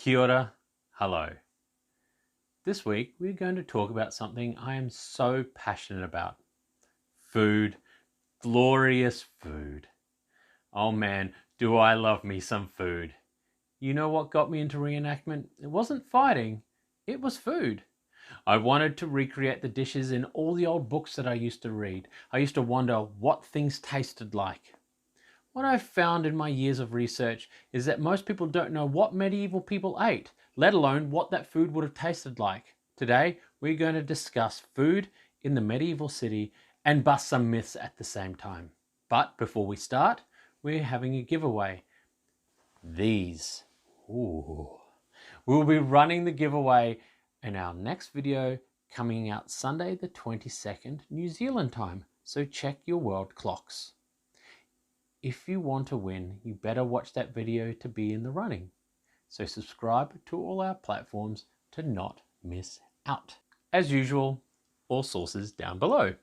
Kia ora, hello. This week we're going to talk about something I am so passionate about. Food, glorious food. Oh man, do I love me some food. You know what got me into reenactment? It wasn't fighting, it was food. I wanted to recreate the dishes in all the old books that I used to read. I used to wonder what things tasted like. What I've found in my years of research is that most people don't know what medieval people ate, let alone what that food would have tasted like. Today, we're going to discuss food in the medieval city and bust some myths at the same time. But before we start, we're having a giveaway. These. Ooh. We'll be running the giveaway in our next video coming out Sunday the 22nd, New Zealand time. So check your world clocks. If you want to win, you better watch that video to be in the running. So subscribe to all our platforms to not miss out. As usual, all sources down below.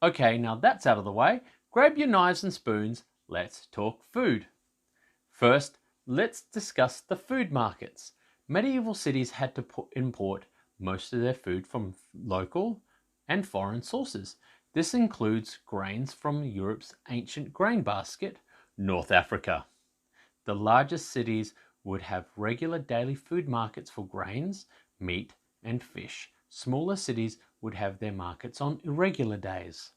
Okay, now that's out of the way. Grab your knives and spoons. Let's talk food. First, let's discuss the food markets. Medieval cities had to import most of their food from local and foreign sources. This includes grains from Europe's ancient grain basket, North Africa. The largest cities would have regular daily food markets for grains, meat, and fish. Smaller cities would have their markets on irregular days.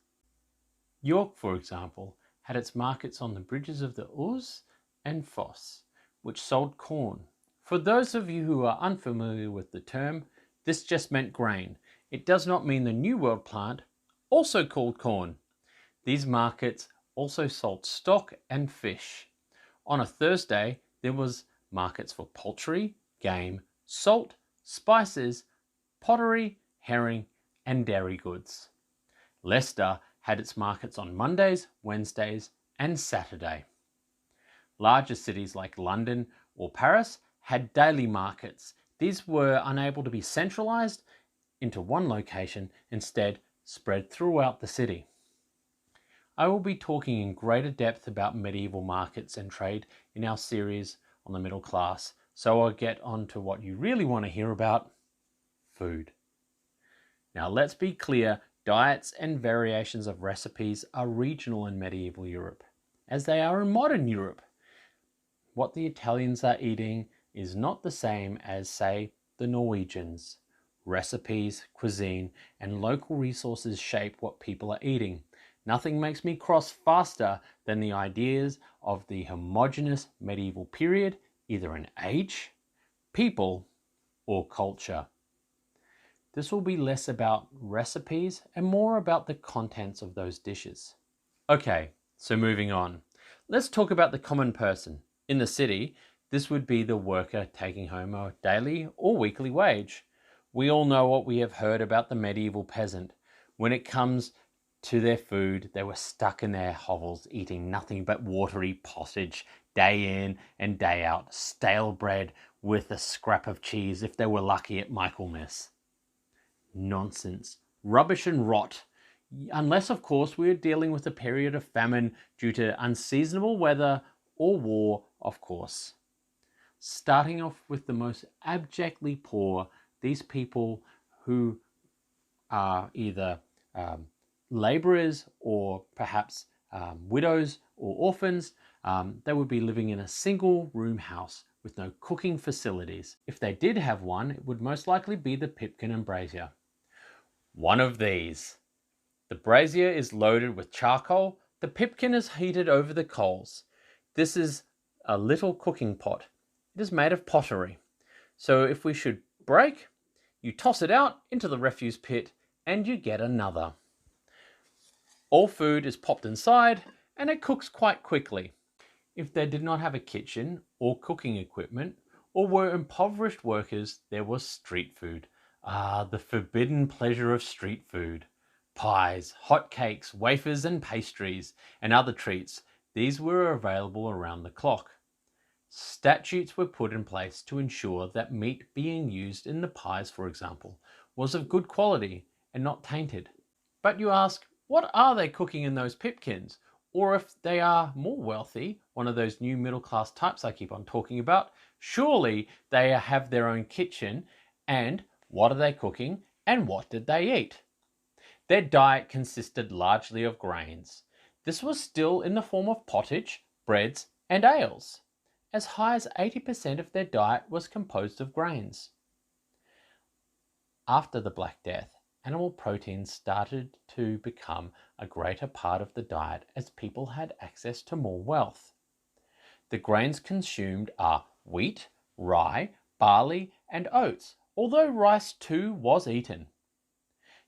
York, for example, had its markets on the bridges of the Ouse and Foss, which sold corn. For those of you who are unfamiliar with the term, this just meant grain. It does not mean the New World plant, also called corn. These markets also sold stock and fish. On a Thursday, there was markets for poultry, game, salt, spices, pottery, herring, and dairy goods. Leicester had its markets on Mondays, Wednesdays, and Saturday. Larger cities like London or Paris had daily markets. These were unable to be centralized into one location, instead spread throughout the city. I will be talking in greater depth about medieval markets and trade in our series on the middle class, so I'll get on to what you really want to hear about, food. Now let's be clear, diets and variations of recipes are regional in medieval Europe, as they are in modern Europe. What the Italians are eating is not the same as, say, the Norwegians. Recipes, cuisine, and local resources shape what people are eating. Nothing makes me cross faster than the ideas of the homogeneous medieval period, either in age, people, or culture. This will be less about recipes and more about the contents of those dishes. Okay, so moving on. Let's talk about the common person. In the city, this would be the worker taking home a daily or weekly wage. We all know what we have heard about the medieval peasant. When it comes to their food, they were stuck in their hovels eating nothing but watery pottage day in and day out, stale bread with a scrap of cheese if they were lucky at Michaelmas. Nonsense, rubbish and rot. Unless, of course, we are dealing with a period of famine due to unseasonable weather or war, of course. Starting off with the most abjectly poor, these people who are either labourers or perhaps widows or orphans, they would be living in a single room house with no cooking facilities. If they did have one, it would most likely be the pipkin and brazier. One of these. The brazier is loaded with charcoal. The pipkin is heated over the coals. This is a little cooking pot. It is made of pottery. So if we should break, you toss it out into the refuse pit and you get another. All food is popped inside and it cooks quite quickly. If they did not have a kitchen or cooking equipment or were impoverished workers, there was street food. Ah, the forbidden pleasure of street food. Pies, hot cakes, wafers and pastries and other treats. These were available around the clock. Statutes were put in place to ensure that meat being used in the pies, for example, was of good quality and not tainted. But you ask, what are they cooking in those pipkins? Or if they are more wealthy, one of those new middle class types I keep on talking about, Surely they have their own kitchen, and what are they cooking and what did they eat? Their diet consisted largely of grains. This was still in the form of pottage, breads, and ales. As high as 80% of their diet was composed of grains. After the Black Death, animal proteins started to become a greater part of the diet as people had access to more wealth. The grains consumed are wheat, rye, barley, and oats, although rice too was eaten.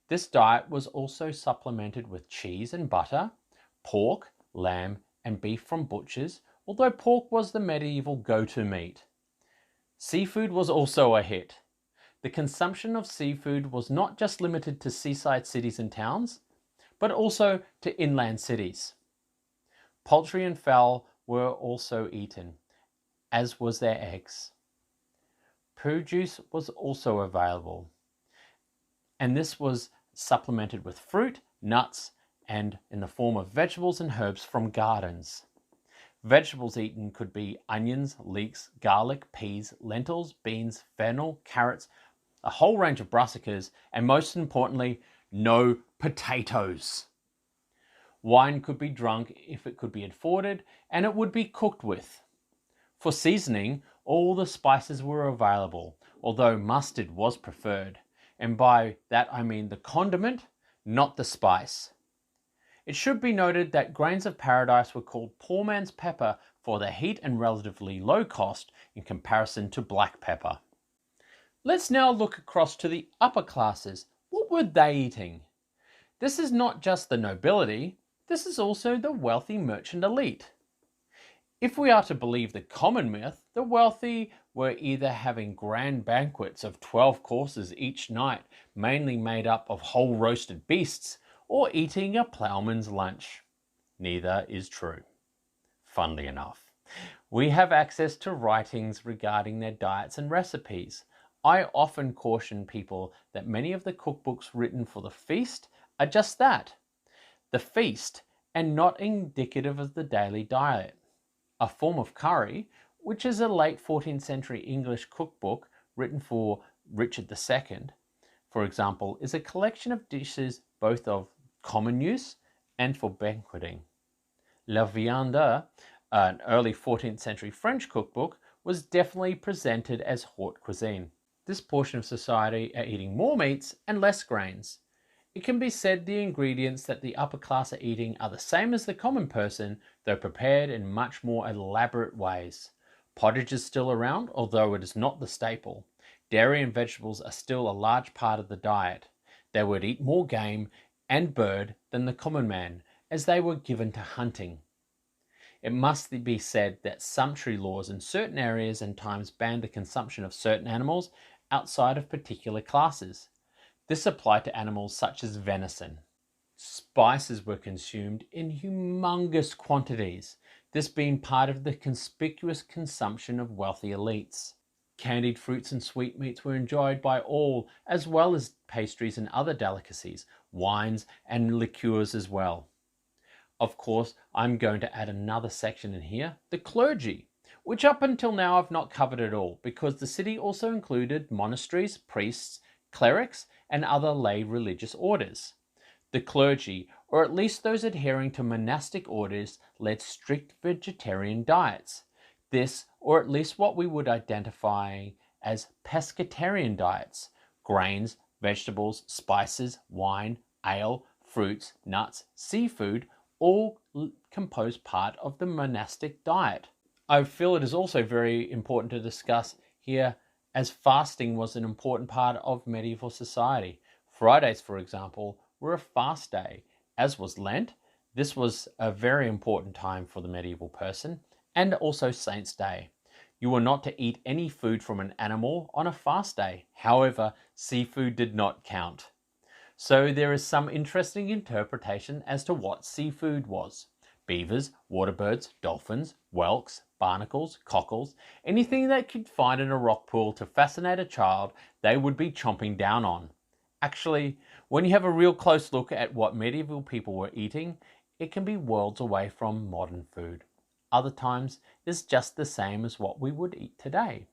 This diet was also supplemented with cheese and butter, pork, lamb, and beef from butchers, although pork was the medieval go-to meat. Seafood was also a hit. The consumption of seafood was not just limited to seaside cities and towns, but also to inland cities. Poultry and fowl were also eaten, as was their eggs. Produce was also available, and this was supplemented with fruit, nuts, and in the form of vegetables and herbs from gardens. Vegetables eaten could be onions, leeks, garlic, peas, lentils, beans, fennel, carrots, a whole range of brassicas, and most importantly, no potatoes. Wine could be drunk if it could be afforded, and it would be cooked with. For seasoning, all the spices were available, although mustard was preferred. And by that I mean the condiment, not the spice. It should be noted that grains of paradise were called poor man's pepper for their heat and relatively low cost in comparison to black pepper. Let's now look across to the upper classes. What were they eating? This is not just the nobility, this is also the wealthy merchant elite. If we are to believe the common myth, the wealthy were either having grand banquets of 12 courses each night, mainly made up of whole roasted beasts, or eating a ploughman's lunch. Neither is true. Funnily enough, we have access to writings regarding their diets and recipes. I often caution people that many of the cookbooks written for the feast are just that, the feast, and not indicative of the daily diet. A form of curry, which is a late 14th century English cookbook written for Richard II, for example, is a collection of dishes both of common use and for banqueting. La Viande, an early 14th century French cookbook, was definitely presented as haute cuisine. This portion of society are eating more meats and less grains. It can be said the ingredients that the upper class are eating are the same as the common person, though prepared in much more elaborate ways. Pottage is still around, although it is not the staple. Dairy and vegetables are still a large part of the diet. They would eat more game and bird than the common man, as they were given to hunting. It must be said that sumptuary laws in certain areas and times banned the consumption of certain animals outside of particular classes. This applied to animals such as venison. Spices were consumed in humongous quantities, this being part of the conspicuous consumption of wealthy elites. Candied fruits and sweetmeats were enjoyed by all, as well as pastries and other delicacies, wines and liqueurs as well. Of course, I'm going to add another section in here, the clergy, which up until now I've not covered at all, because the city also included monasteries, priests, clerics, and other lay religious orders. The clergy, or at least those adhering to monastic orders, led strict vegetarian diets. This, or at least what we would identify as pescatarian diets, grains, vegetables, spices, wine, ale, fruits, nuts, seafood, all compose part of the monastic diet. I feel it is also very important to discuss here, as fasting was an important part of medieval society. Fridays, for example, were a fast day, as was Lent. This was a very important time for the medieval person, and also Saints' Day. You were not to eat any food from an animal on a fast day. However, seafood did not count. So there is some interesting interpretation as to what seafood was. Beavers, waterbirds, dolphins, whelks, barnacles, cockles, anything they could find in a rock pool to fascinate a child, they would be chomping down on. Actually, when you have a real close look at what medieval people were eating, it can be worlds away from modern food. Other times, it's just the same as what we would eat today.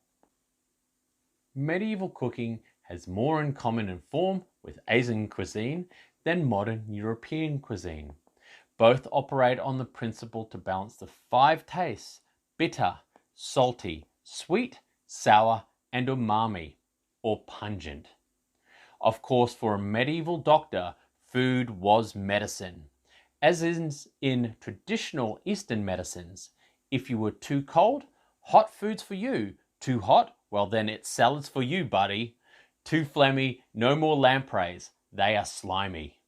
medieval cooking has more in common in form with Asian cuisine than modern European cuisine. Both operate on the principle to balance the 5 tastes: bitter, salty, sweet, sour, and umami, or pungent. Of course, for a medieval doctor, food was medicine. As is in traditional Eastern medicines, if you were too cold, hot food's for you. Too hot? Well then it's salads for you, buddy. Too phlegmy, no more lampreys. They are slimy.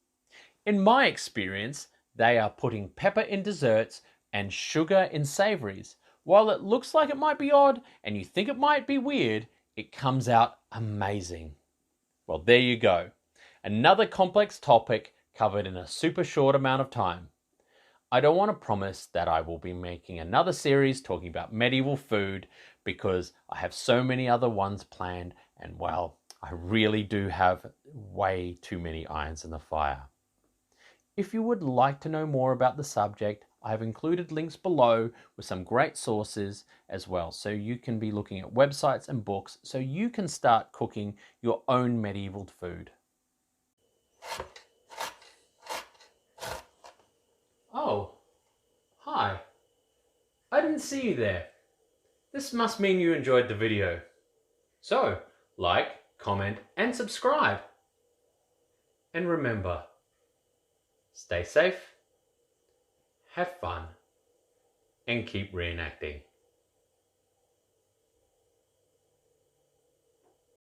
In my experience, they are putting pepper in desserts and sugar in savories. While it looks like it might be odd and you think it might be weird, it comes out amazing. Well, there you go. Another complex topic covered in a super short amount of time. I don't want to promise that I will be making another series talking about medieval food because I have so many other ones planned, and well, I really do have way too many irons in the fire. If you would like to know more about the subject, I have included links below with some great sources as well, so you can be looking at websites and books so you can start cooking your own medieval food. Oh, hi. I didn't see you there. This must mean you enjoyed the video. So, like, comment, and subscribe. And remember, stay safe, have fun, and keep reenacting.